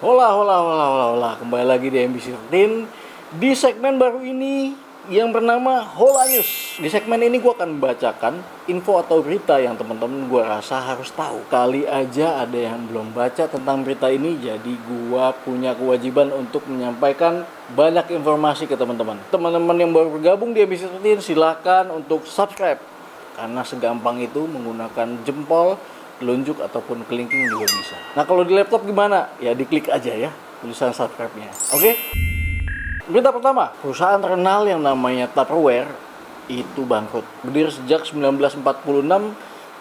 Hola, hola, hola, hola, hola. Kembali lagi di MBC 13 di segmen baru ini yang bernama Hola News. Di segmen ini gue akan membacakan info atau berita yang teman-teman gue rasa harus tahu. Kali aja ada yang belum baca tentang berita ini, jadi gue punya kewajiban untuk menyampaikan banyak informasi ke teman-teman. Teman-teman yang baru bergabung di MBC 13 silakan untuk subscribe, karena segampang itu menggunakan jempol, telunjuk ataupun kelingking juga bisa. Nah, kalau di laptop gimana? Ya diklik aja ya tulisan subscribe-nya. Oke? Berita pertama, perusahaan terkenal yang namanya Tupperware itu bangkrut. Berdiri sejak 1946,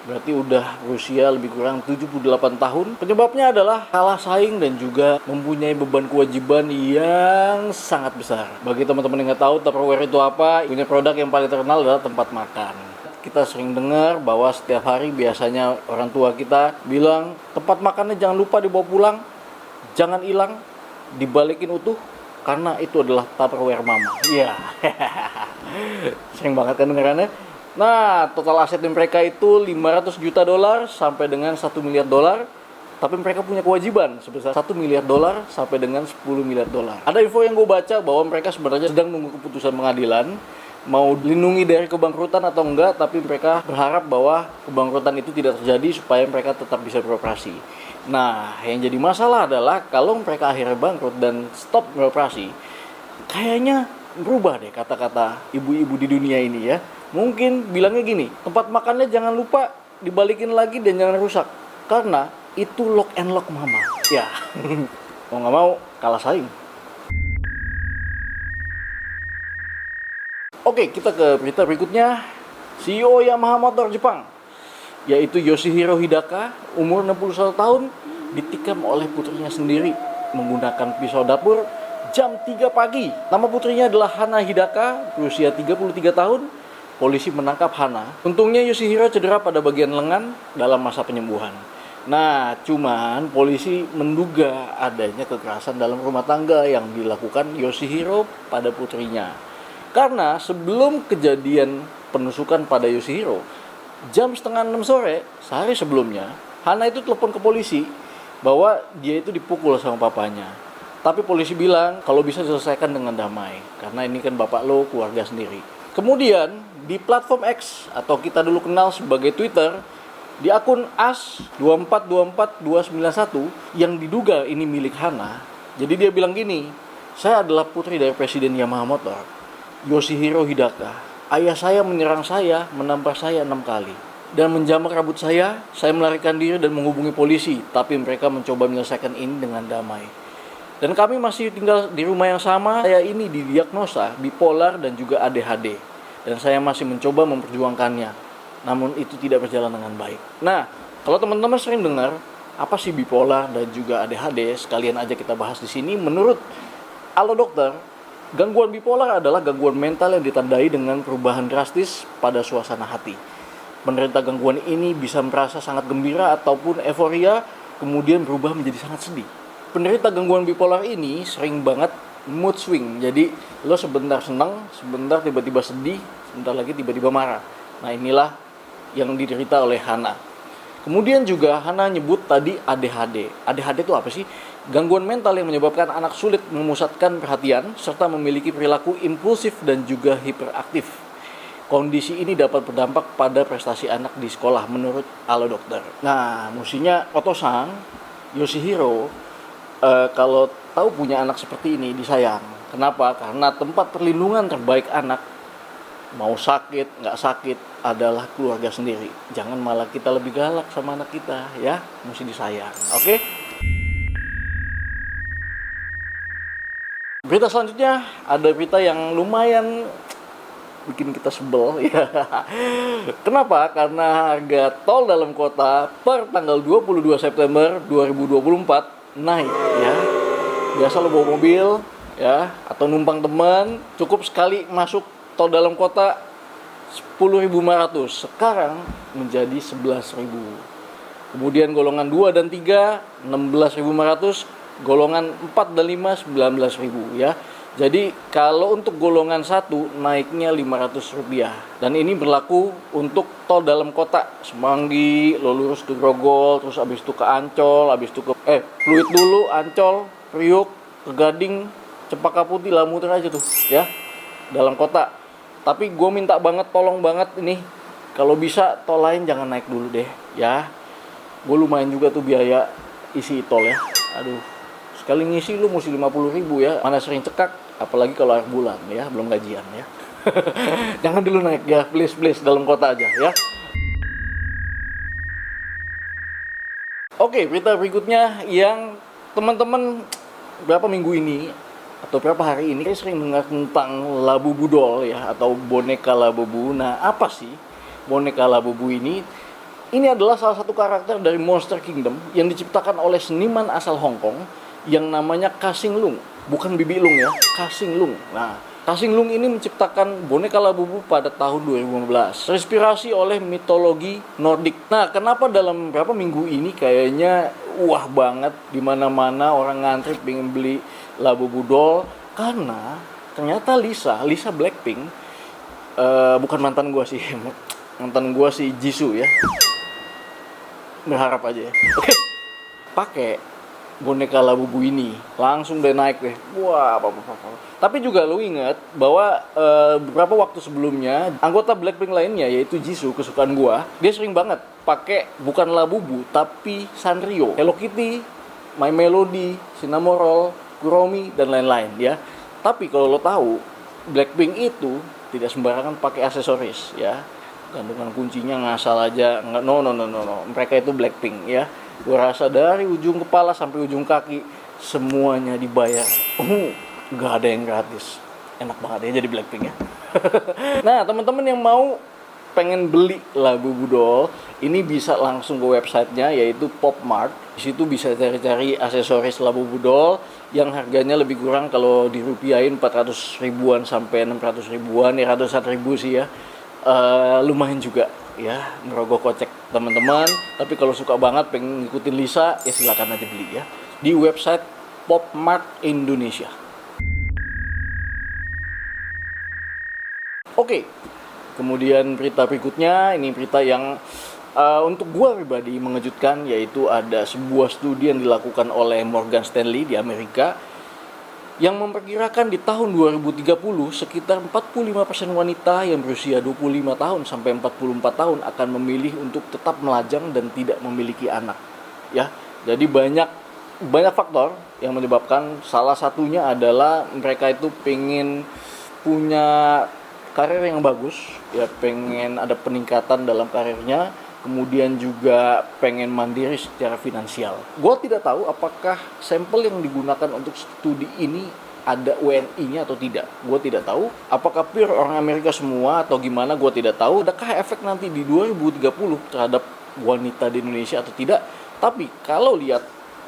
berarti udah berusia lebih kurang 78 tahun. Penyebabnya adalah kalah saing dan juga mempunyai beban kewajiban yang sangat besar. Bagi teman-teman yang nggak tahu Tupperware itu apa, ini produk yang paling terkenal adalah tempat makan. Kita sering dengar bahwa setiap hari biasanya orang tua kita bilang tempat makannya jangan lupa dibawa pulang, jangan hilang, dibalikin utuh, karena itu adalah Tupperware mama. Iya. Sering banget kan dengarannya. Nah, total aset mereka itu 500 juta dolar sampai dengan 1 miliar dolar. Tapi mereka punya kewajiban sebesar 1 miliar dolar sampai dengan 10 miliar dolar. Ada info yang gue baca bahwa mereka sebenarnya sedang menunggu keputusan pengadilan, mau dilindungi dari kebangkrutan atau enggak, tapi mereka berharap bahwa kebangkrutan itu tidak terjadi supaya mereka tetap bisa beroperasi. Nah, yang jadi masalah adalah kalau mereka akhirnya bangkrut dan stop beroperasi, kayaknya berubah deh kata-kata ibu-ibu di dunia ini ya. Mungkin bilangnya gini, tempat makannya jangan lupa dibalikin lagi dan jangan rusak, karena itu lock and lock mama. Ya, mau nggak mau kalah saing. Oke, kita ke berita berikutnya. CEO Yamaha Motor Jepang, yaitu Yoshihiro Hidaka, umur 61 tahun, ditikam oleh putrinya sendiri menggunakan pisau dapur jam 3 pagi. Nama putrinya adalah Hana Hidaka, berusia 33 tahun. Polisi menangkap Hana. Untungnya Yoshihiro cedera pada bagian lengan dalam masa penyembuhan. Nah, cuman polisi menduga adanya kekerasan dalam rumah tangga yang dilakukan Yoshihiro pada putrinya. Karena sebelum kejadian penusukan pada Yoshihiro, jam setengah 6 sore, sehari sebelumnya, Hana itu telepon ke polisi bahwa dia itu dipukul sama papanya. Tapi polisi bilang kalau bisa diselesaikan dengan damai, karena ini kan bapak lo keluarga sendiri. Kemudian di platform X atau kita dulu kenal sebagai Twitter, di akun as2424291 yang diduga ini milik Hana, jadi dia bilang gini, saya adalah putri dari Presiden Yamaha Motor, Yoshihiro Hidaka. Ayah saya menyerang saya, menampar saya 6 kali. Dan menjambak rambut saya melarikan diri dan menghubungi polisi. Tapi mereka mencoba menyelesaikan ini dengan damai. Dan kami masih tinggal di rumah yang sama. Saya ini didiagnosa bipolar dan juga ADHD. Dan saya masih mencoba memperjuangkannya. Namun itu tidak berjalan dengan baik. Nah, kalau teman-teman sering dengar apa sih bipolar dan juga ADHD, sekalian aja kita bahas di sini. Menurut Halo Dokter, gangguan bipolar adalah gangguan mental yang ditandai dengan perubahan drastis pada suasana hati. Penderita gangguan ini bisa merasa sangat gembira ataupun euforia, kemudian berubah menjadi sangat sedih. Penderita gangguan bipolar ini sering banget mood swing. Jadi lo sebentar senang, sebentar tiba-tiba sedih, sebentar lagi tiba-tiba marah. Nah, inilah yang diderita oleh Hana. Kemudian juga Hana nyebut tadi ADHD. ADHD itu apa sih? Gangguan mental yang menyebabkan anak sulit memusatkan perhatian serta memiliki perilaku impulsif dan juga hiperaktif. Kondisi ini dapat berdampak pada prestasi anak di sekolah menurut Halo Dokter. Nah, mestinya Otosang, Yoshihiro, kalau tahu punya anak seperti ini disayang. Kenapa? Karena tempat perlindungan terbaik anak, mau sakit, nggak sakit, adalah keluarga sendiri. Jangan malah kita lebih galak sama anak kita, ya. Mesti disayang, oke? Berita selanjutnya, ada berita yang lumayan bikin kita sebel ya. Kenapa? Karena harga tol dalam kota per tanggal 22 September 2024 naik ya. Biasa lo bawa mobil ya atau numpang teman, cukup sekali masuk tol dalam kota 10.500, sekarang menjadi 11.000. Kemudian golongan 2 dan 3 16.500, golongan 4 dan 5 19.000 ya. Jadi kalau untuk golongan 1 naiknya Rp500. Dan ini berlaku untuk tol dalam kota. Semanggi, lo lurus ke Grogol, terus abis itu ke Ancol, abis itu ke Pluit dulu, Ancol, Priuk, ke Gading, Cempaka Putih, lah muter aja tuh ya dalam kota. Tapi gue minta banget, tolong banget ini, kalau bisa tol lain jangan naik dulu deh ya. Gue lumayan juga tuh biaya isi tol ya. Aduh, sekali ngisi lu mesti 50.000 ya. Mana sering cekak, apalagi kalau akhir bulan ya, belum gajian ya. Jangan dulu naik ya, please dalam kota aja ya. Oke, berita berikutnya yang teman-teman berapa minggu ini atau berapa hari ini sering dengar tentang Labubu doll ya, atau boneka Labubu. Nah, apa sih boneka Labubu ini? Ini adalah salah satu karakter dari Monster Kingdom yang diciptakan oleh seniman asal Hong Kong yang namanya Ka-Sing Lung. Bukan Bibi Lung ya, Ka-Sing Lung. Nah, Ka-Sing Lung ini menciptakan boneka Labubu pada tahun 2015. Terinspirasi oleh mitologi Nordik. Nah, kenapa dalam beberapa minggu ini kayaknya wah banget, di mana-mana orang ngantri pengen beli Labubu doll? Karena ternyata Lisa Blackpink, bukan mantan gua sih. Mantan gua si Jisoo ya. Berharap aja ya. Oke. Pakai boneka Labubu ini langsung deh naik deh. Wah, apa. Tapi juga lu ingat bahwa beberapa waktu sebelumnya anggota Blackpink lainnya yaitu Jisoo, kesukaan gua, dia sering banget pakai bukan Labubu tapi Sanrio, Hello Kitty, My Melody, Cinnamon Roll, Kuromi dan lain-lain ya. Tapi kalau lo tahu, Blackpink itu tidak sembarangan pakai aksesoris ya. Gantungan kuncinya ngasal aja, nggak, no. Mereka itu Blackpink ya. Gue rasa dari ujung kepala sampai ujung kaki semuanya dibayar. Nggak ada yang gratis. Enak banget ya jadi Blackpink ya. Nah, teman-teman yang mau pengen beli Labubu doll, ini bisa langsung ke websitenya yaitu PopMart. Di situ bisa cari-cari aksesoris Labubu doll yang harganya lebih kurang kalau dirupiahin 400 ribuan sampai 600 ribuan ya, ratusan ribu sih ya. Lumayan juga ya, merogoh kocek teman-teman. Tapi kalau suka banget pengen ngikutin Lisa ya silakan aja beli ya di website PopMart Indonesia. Oke, kemudian berita berikutnya, ini berita yang untuk gue pribadi mengejutkan, yaitu ada sebuah studi yang dilakukan oleh Morgan Stanley di Amerika yang memperkirakan di tahun 2030 sekitar 45% wanita yang berusia 25 tahun sampai 44 tahun akan memilih untuk tetap melajang dan tidak memiliki anak. Ya, jadi banyak faktor yang menyebabkan. Salah satunya adalah mereka itu pengen punya karir yang bagus, ya pengen ada peningkatan dalam karirnya, kemudian juga pengen mandiri secara finansial. Gue tidak tahu apakah sampel yang digunakan untuk studi ini ada WNI-nya atau tidak. Gue tidak tahu. Apakah pure orang Amerika semua atau gimana, gue tidak tahu. Adakah efek nanti di 2030 terhadap wanita di Indonesia atau tidak. Tapi kalau lihat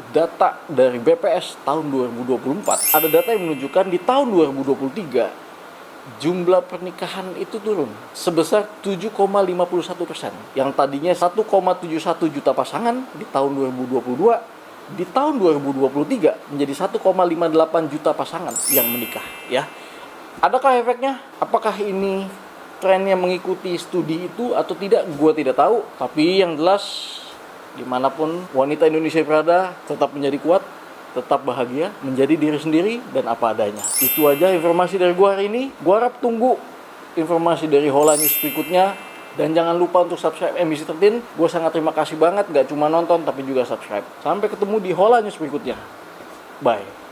data dari BPS tahun 2024, ada data yang menunjukkan di tahun 2023 jumlah pernikahan itu turun sebesar 7,51%. Yang tadinya 1,71 juta pasangan di tahun 2022, di tahun 2023 menjadi 1,58 juta pasangan yang menikah ya. Adakah efeknya? Apakah ini trennya mengikuti studi itu atau tidak? Gua tidak tahu. Tapi yang jelas dimanapun wanita Indonesia berada, tetap menjadi kuat, tetap bahagia, menjadi diri sendiri dan apa adanya. Itu aja informasi dari gua hari ini. Gua harap tunggu informasi dari Hola News berikutnya. Dan jangan lupa untuk subscribe MBC13. Gua sangat terima kasih banget, gak cuma nonton tapi juga subscribe. Sampai ketemu di Hola News berikutnya. Bye.